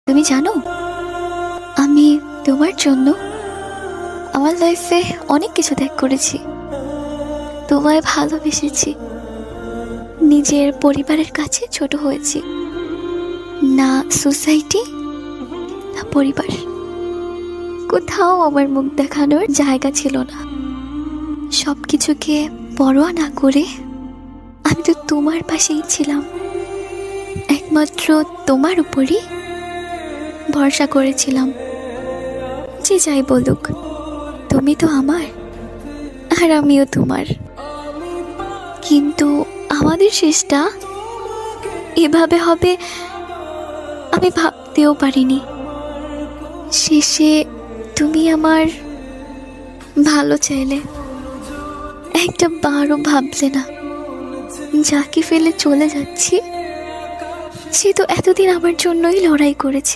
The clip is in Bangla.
তুমি জানো, আমি তোমার জন্য আমার লাইফে অনেক কিছু ত্যাগ করেছি। তোমায় ভালোবেসেছি, নিজের পরিবারের কাছে ছোট হয়েছি। না সোসাইটি, না পরিবার, কোথাও আমার মুখ দেখানোর জায়গা ছিল না। সব কিছুকে পরোয়া না করে আমি তো তোমার পাশেই ছিলাম। একমাত্র তোমার উপরই ভরসা করেছিলাম। যে যাই বলুক, তুমি তো আমার আর আমিও তোমার। কিন্তু আমাদের শেষটা এভাবে হবে আমি ভাবতেও পারিনি। শেষে তুমি আমার ভালো চাইলে, একটা বারও ভাবলে না যাকে ফেলে চলে যাচ্ছি সে তো এতদিন আমার জন্যই লড়াই করেছে।